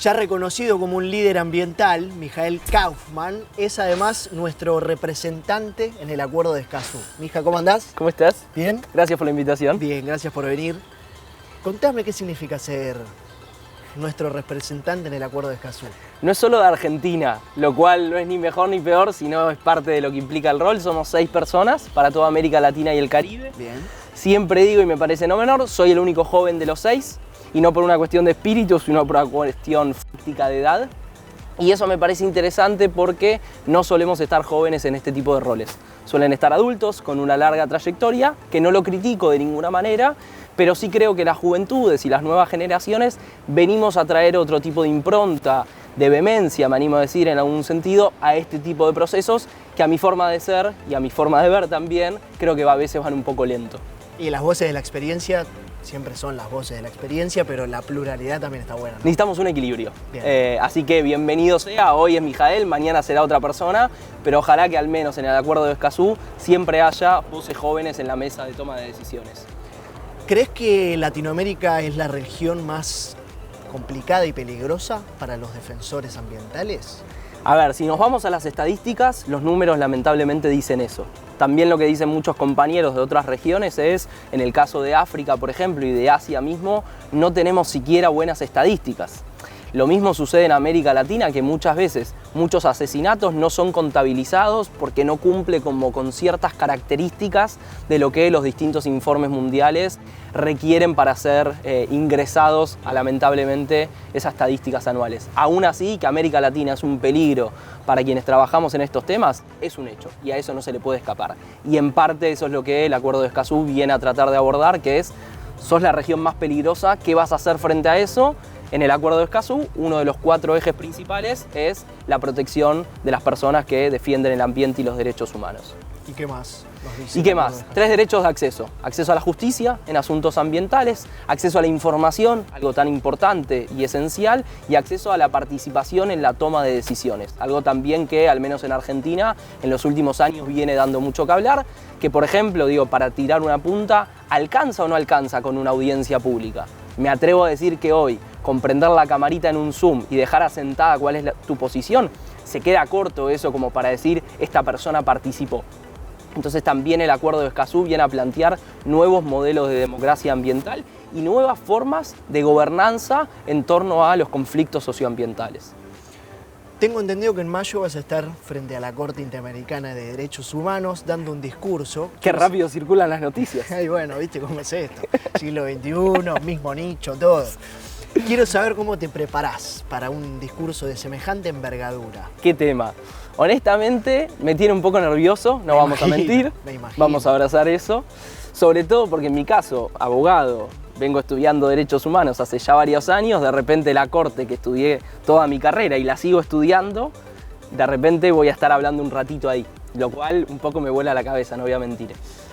Ya reconocido como un líder ambiental, Mijael Kaufman es además nuestro representante en el Acuerdo de Escazú. Mija, ¿cómo andás? ¿Cómo estás? ¿Bien? Gracias por la invitación. Bien, gracias por venir. Contame qué significa ser nuestro representante en el Acuerdo de Escazú. No es solo de Argentina, lo cual no es ni mejor ni peor, sino es parte de lo que implica el rol. Somos 6 personas para toda América Latina y el Caribe. Bien. Siempre digo, y me parece no menor, soy el único joven de los 6, y no por una cuestión de espíritu, sino por una cuestión física de edad. Y eso me parece interesante porque no solemos estar jóvenes en este tipo de roles. Suelen estar adultos con una larga trayectoria, que no lo critico de ninguna manera, pero sí creo que las juventudes y las nuevas generaciones venimos a traer otro tipo de impronta, de vehemencia, me animo a decir en algún sentido, a este tipo de procesos que a mi forma de ser y a mi forma de ver también, creo que a veces van un poco lento. Y las voces de la experiencia siempre son las voces de la experiencia, pero la pluralidad también está buena, ¿no? Necesitamos un equilibrio. Así que bienvenido sea, hoy es Mijael, mañana será otra persona, pero ojalá que al menos en el Acuerdo de Escazú siempre haya voces jóvenes en la mesa de toma de decisiones. ¿Crees que Latinoamérica es la región más complicada y peligrosa para los defensores ambientales? A ver, si nos vamos a las estadísticas, los números lamentablemente dicen eso. También lo que dicen muchos compañeros de otras regiones es, en el caso de África, por ejemplo, y de Asia mismo, no tenemos siquiera buenas estadísticas. Lo mismo sucede en América Latina, que muchas veces muchos asesinatos no son contabilizados porque no cumple como con ciertas características de lo que los distintos informes mundiales requieren para ser ingresados a, lamentablemente, esas estadísticas anuales. Aún así, que América Latina es un peligro para quienes trabajamos en estos temas, es un hecho y a eso no se le puede escapar. Y en parte eso es lo que el Acuerdo de Escazú viene a tratar de abordar, que es, sos la región más peligrosa, ¿qué vas a hacer frente a eso? En el Acuerdo de Escazú, uno de los 4 ejes principales es la protección de las personas que defienden el ambiente y los derechos humanos. ¿Y qué más nos dice? ¿Y qué más? 3 derechos de acceso. Acceso a la justicia en asuntos ambientales, acceso a la información, algo tan importante y esencial, y acceso a la participación en la toma de decisiones. Algo también que, al menos en Argentina, en los últimos años viene dando mucho que hablar, que por ejemplo, para tirar una punta, ¿alcanza o no alcanza con una audiencia pública? Me atrevo a decir que hoy, con prender la camarita en un Zoom y dejar asentada cuál es tu posición, se queda corto eso como para decir, esta persona participó. Entonces también el Acuerdo de Escazú viene a plantear nuevos modelos de democracia ambiental y nuevas formas de gobernanza en torno a los conflictos socioambientales. Tengo entendido que en mayo vas a estar frente a la Corte Interamericana de Derechos Humanos dando un discurso. Qué rápido circulan las noticias. Ay, bueno, ¿viste cómo es esto? Siglo XXI, mismo nicho, todo. Quiero saber cómo te preparás para un discurso de semejante envergadura. ¿Qué tema? Honestamente, me tiene un poco nervioso, no vamos a mentir. Vamos a abrazar eso. Sobre todo porque en mi caso, abogado, vengo estudiando Derechos Humanos hace ya varios años, de repente la Corte, que estudié toda mi carrera y la sigo estudiando, de repente voy a estar hablando un ratito ahí, lo cual un poco me vuela la cabeza, no voy a mentir.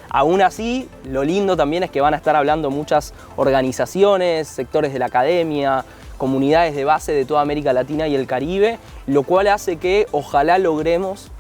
Aún así, lo lindo también es que van a estar hablando muchas organizaciones, sectores de la academia, comunidades de base de toda América Latina y el Caribe, lo cual hace que ojalá logremos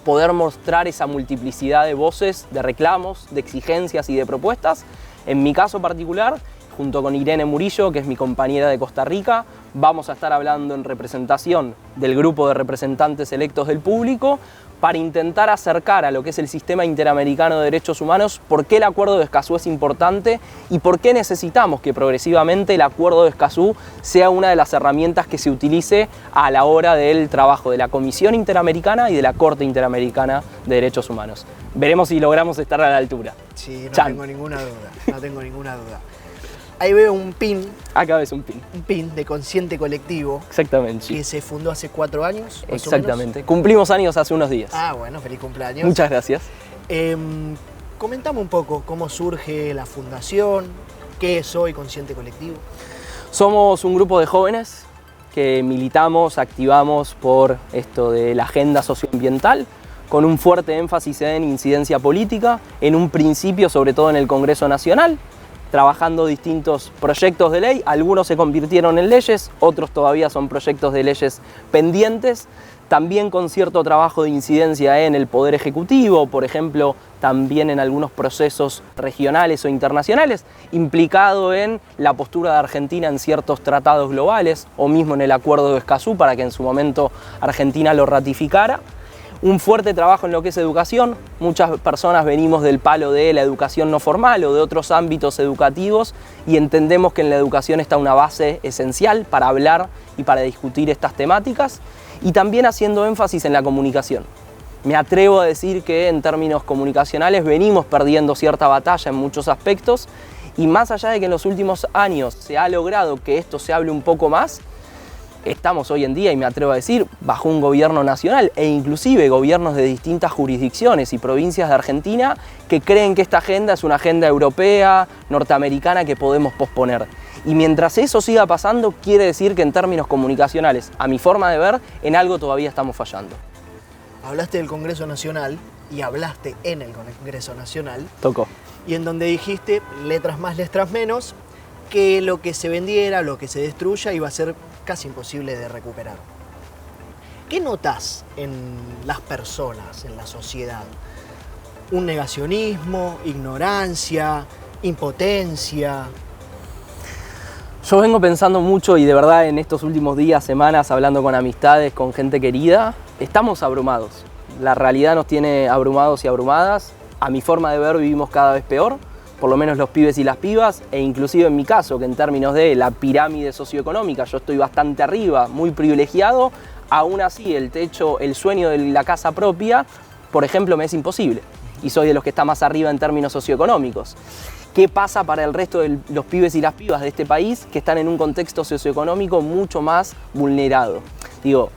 poder mostrar esa multiplicidad de voces, de reclamos, de exigencias y de propuestas. En mi caso particular, junto con Irene Murillo, que es mi compañera de Costa Rica, vamos a estar hablando en representación del grupo de representantes electos del público para intentar acercar a lo que es el sistema interamericano de derechos humanos por qué el Acuerdo de Escazú es importante y por qué necesitamos que progresivamente el Acuerdo de Escazú sea una de las herramientas que se utilice a la hora del trabajo de la Comisión Interamericana y de la Corte Interamericana de Derechos Humanos. Veremos si logramos estar a la altura. Sí, no tengo ninguna duda, no tengo ninguna duda. Ahí veo un pin. Acá ves un pin. Un pin de Consciente Colectivo. Exactamente. Que se fundó hace 4 años. Exactamente. Cumplimos años hace unos días. Ah, bueno, feliz cumpleaños. Muchas gracias. Comentame un poco cómo surge la fundación, qué es hoy Consciente Colectivo. Somos un grupo de jóvenes que militamos, activamos por esto de la agenda socioambiental, con un fuerte énfasis en incidencia política, en un principio sobre todo en el Congreso Nacional, trabajando distintos proyectos de ley, algunos se convirtieron en leyes, otros todavía son proyectos de leyes pendientes, también con cierto trabajo de incidencia en el Poder Ejecutivo, por ejemplo, también en algunos procesos regionales o internacionales, implicado en la postura de Argentina en ciertos tratados globales o mismo en el Acuerdo de Escazú para que en su momento Argentina lo ratificara. Un fuerte trabajo en lo que es educación. Muchas personas venimos del palo de la educación no formal o de otros ámbitos educativos y entendemos que en la educación está una base esencial para hablar y para discutir estas temáticas, y también haciendo énfasis en la comunicación. Me atrevo a decir que en términos comunicacionales venimos perdiendo cierta batalla en muchos aspectos, y más allá de que en los últimos años se ha logrado que esto se hable un poco más, estamos hoy en día, y me atrevo a decir, bajo un gobierno nacional e inclusive gobiernos de distintas jurisdicciones y provincias de Argentina que creen que esta agenda es una agenda europea, norteamericana que podemos posponer. Y mientras eso siga pasando, quiere decir que en términos comunicacionales, a mi forma de ver, en algo todavía estamos fallando. Hablaste del Congreso Nacional y hablaste en el Congreso Nacional. Tocó. Y en donde dijiste, letras más, letras menos, que lo que se vendiera, lo que se destruya, iba a ser casi imposible de recuperar. ¿Qué notas en las personas, en la sociedad? ¿Un negacionismo, ignorancia, impotencia? Yo vengo pensando mucho y de verdad en estos últimos días, semanas, hablando con amistades, con gente querida, estamos abrumados. La realidad nos tiene abrumados y abrumadas. A mi forma de ver vivimos cada vez peor, por lo menos los pibes y las pibas, e inclusive en mi caso, que en términos de la pirámide socioeconómica yo estoy bastante arriba, muy privilegiado, aún así el techo, el sueño de la casa propia, por ejemplo, me es imposible. Y soy de los que está más arriba en términos socioeconómicos. ¿Qué pasa para el resto de los pibes y las pibas de este país que están en un contexto socioeconómico mucho más vulnerado? Digo,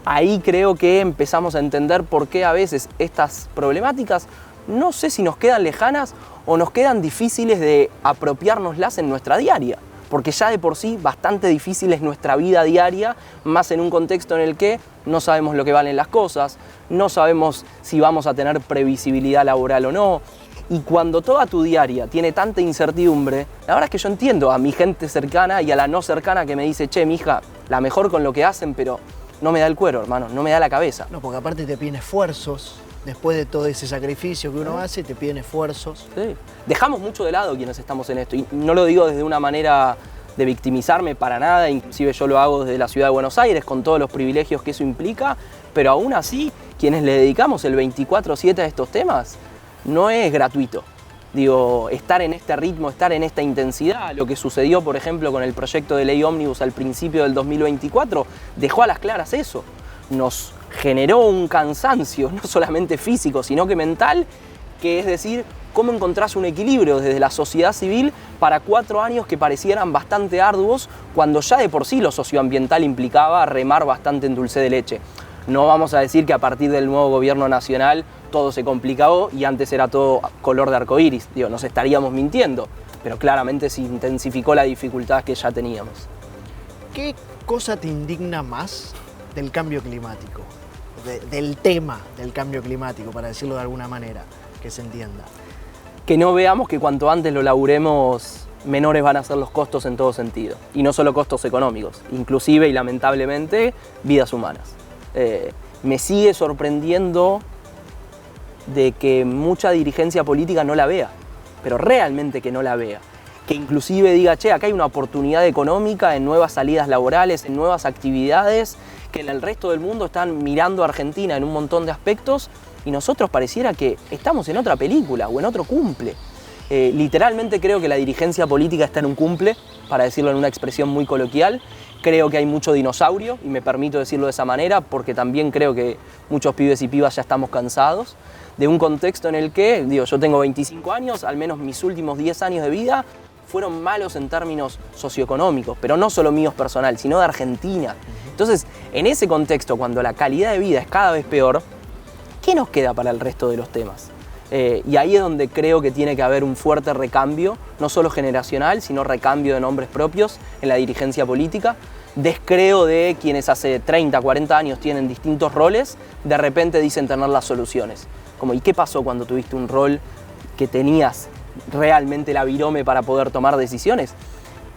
ahí creo que empezamos a entender por qué a veces estas problemáticas no sé si nos quedan lejanas o nos quedan difíciles de apropiárnoslas en nuestra diaria, porque ya de por sí bastante difícil es nuestra vida diaria, más en un contexto en el que no sabemos lo que valen las cosas, no sabemos si vamos a tener previsibilidad laboral o no. Y cuando toda tu diaria tiene tanta incertidumbre, la verdad es que yo entiendo a mi gente cercana y a la no cercana que me dice, che, mija, la mejor con lo que hacen, pero no me da el cuero, hermano, no me da la cabeza. No, porque aparte te piden esfuerzos, después de todo ese sacrificio que uno hace, te piden esfuerzos. Sí. Dejamos mucho de lado quienes estamos en esto, y no lo digo desde una manera de victimizarme para nada, inclusive yo lo hago desde la ciudad de Buenos Aires, con todos los privilegios que eso implica, pero aún así, quienes le dedicamos el 24/7 a estos temas, no es gratuito. Digo, estar en este ritmo, estar en esta intensidad, lo que sucedió, por ejemplo, con el proyecto de ley ómnibus al principio del 2024, dejó a las claras eso. Nos generó un cansancio, no solamente físico, sino que mental, que es decir, cómo encontrás un equilibrio desde la sociedad civil para 4 años que parecieran bastante arduos, cuando ya de por sí lo socioambiental implicaba remar bastante en dulce de leche. No vamos a decir que a partir del nuevo gobierno nacional todo se complicó y antes era todo color de arcoíris. Digo, nos estaríamos mintiendo, pero claramente se intensificó la dificultad que ya teníamos. ¿Qué cosa te indigna más del cambio climático? Del tema del cambio climático, para decirlo de alguna manera, que se entienda. Que no veamos que cuanto antes lo laburemos, menores van a ser los costos en todo sentido. Y no solo costos económicos, inclusive y lamentablemente vidas humanas. Me sigue sorprendiendo de que mucha dirigencia política no la vea, pero realmente que no la vea. Que inclusive diga, che, acá hay una oportunidad económica en nuevas salidas laborales, en nuevas actividades, que en el resto del mundo están mirando a Argentina en un montón de aspectos y nosotros pareciera que estamos en otra película o en otro cumple. Literalmente creo que la dirigencia política está en un cumple, para decirlo en una expresión muy coloquial. Creo que hay mucho dinosaurio, y me permito decirlo de esa manera, porque también creo que muchos pibes y pibas ya estamos cansados de un contexto en el que, digo, yo tengo 25 años, al menos mis últimos 10 años de vida fueron malos en términos socioeconómicos, pero no solo míos personal, sino de Argentina. Entonces, en ese contexto, cuando la calidad de vida es cada vez peor, ¿qué nos queda para el resto de los temas? Y ahí es donde creo que tiene que haber un fuerte recambio, no solo generacional, sino recambio de nombres propios en la dirigencia política. Descreo de quienes hace 30, 40 años tienen distintos roles, de repente dicen tener las soluciones. Como, ¿y qué pasó cuando tuviste un rol que tenías realmente la virome para poder tomar decisiones?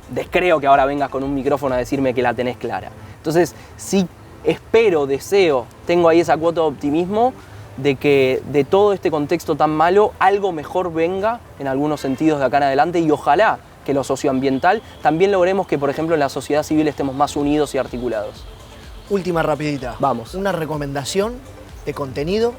Descreo que ahora vengas con un micrófono a decirme que la tenés clara. Entonces, sí espero, deseo, tengo ahí esa cuota de optimismo de que de todo este contexto tan malo algo mejor venga en algunos sentidos de acá en adelante, y ojalá que lo socioambiental también logremos que, por ejemplo, en la sociedad civil estemos más unidos y articulados. Última rapidita. Vamos. Una recomendación de contenido.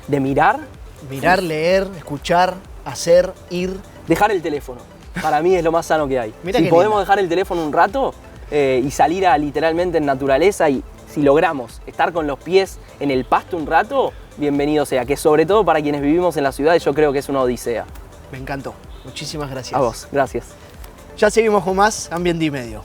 ¿De mirar? Mirar, leer, escuchar, hacer, ir. Dejar el teléfono. Para mí es lo más sano que hay. Mirá si qué podemos linda. dejar el teléfono un rato y salir a literalmente en naturaleza, y si logramos estar con los pies en el pasto un rato, bienvenido sea. Que sobre todo para quienes vivimos en la ciudad, yo creo que es una odisea. Me encantó. Muchísimas gracias. A vos, gracias. Ya seguimos con más Ambiente y Medio.